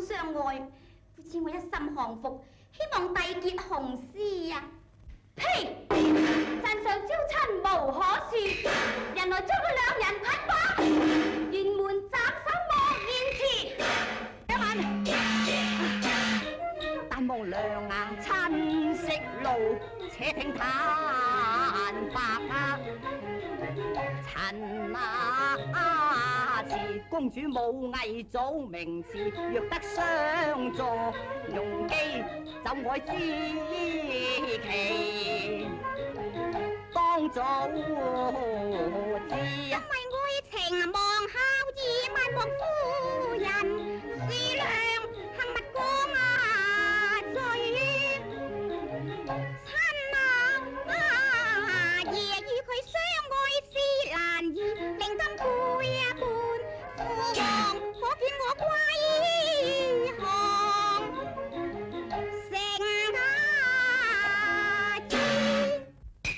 相愛，故此我一心降服，希望締結雄獅啊！呸！鎮上招親無可說，人來將佢兩人捆綁，轅門斬首莫言辭。一晚，但望兩眼親息路，且聽坦白啊！陳公主武藝祖名詞，若得相助，容基就愛之期，當早知。因為愛情望孝義，萬莫夫人思量幸勿講啊罪。親啊，爺與佢相愛是難易，令金杯一半。父王可見我歸降，成家之呸！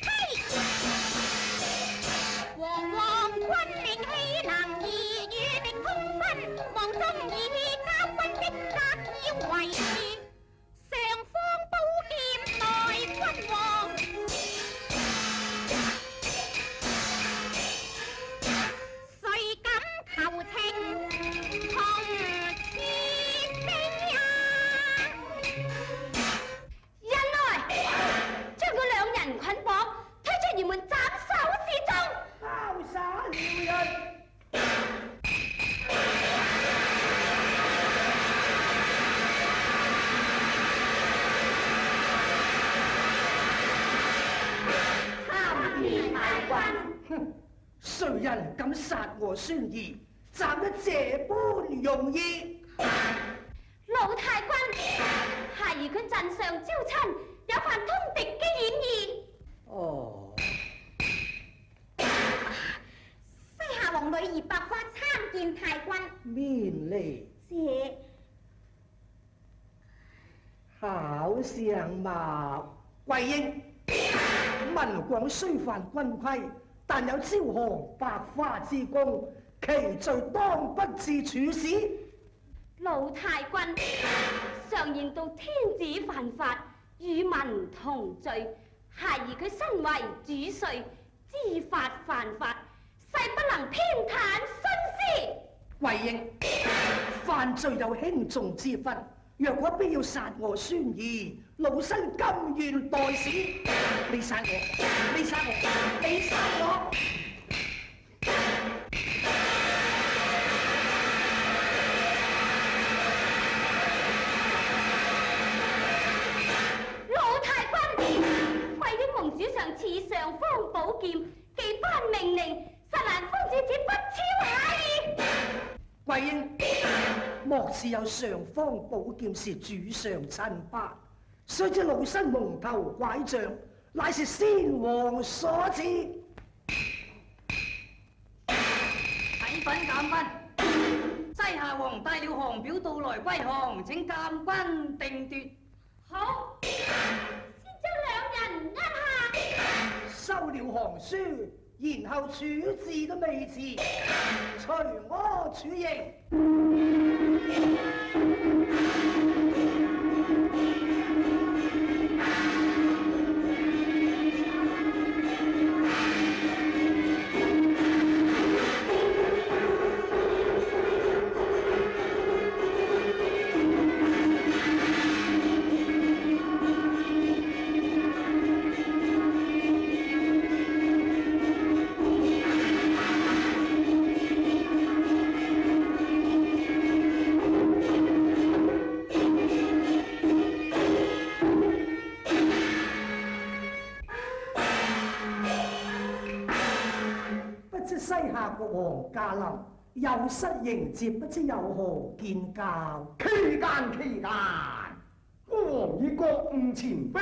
皇王軍力豈能以與敵通分？望中以交軍的格以為上方寶劍待君王。求情同是非啊！人來，將佢兩人捆綁，推出轅門斬首示眾。包殺了人！參見大君。哼！誰人敢殺我孫兒？斬得這般容易？老太君，孩兒佢鎮上招親，有犯通敵嘅嫌疑。哦，西夏王女兒白髮參見太君。面嚟？這好相貌。貴英，文廣雖犯軍規，但有招降百花之功，其罪當不自處死。老太君，常言道天子犯法，與民同罪。孩兒佢身為主帥，知法犯法，誓不能偏袒徇私。貴英，犯罪有輕重之分，若果必要殺我孫兒，老身甘願代死。你殺我！你殺我！你殺我！老太君，貴英蒙主上賜上方寶劍，既頒命令，實難夫子只不超下意。貴英，莫似有上方寶劍是主上親頒，雖知老身蒙頭拐杖，乃是先王所賜。啟稟監軍，西夏王帶了降表到來歸降，請監軍定奪。好，先將兩人押下。收了降書，然後處置都未遲，隨我處刑。西夏國王駕臨，右膝迎接，不知有何見教？期間，國王以國務前非，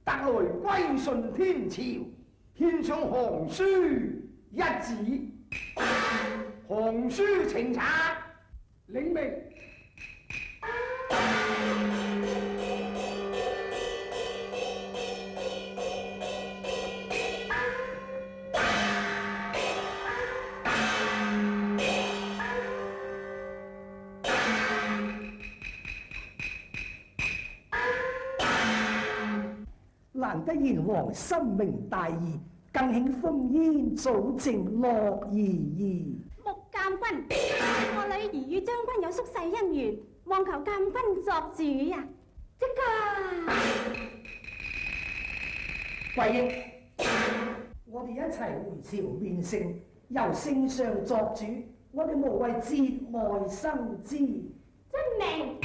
特來歸順天朝，獻上降書一紙，降書呈冊，領命。難得燕王深明大義，更請封煙早正樂兒。穆監軍，我女兒與將軍有宿世姻緣，望求監軍作主呀！即刻，桂英，我哋一齊回朝面聖，由聖上作主，我哋無謂節外生枝。遵命。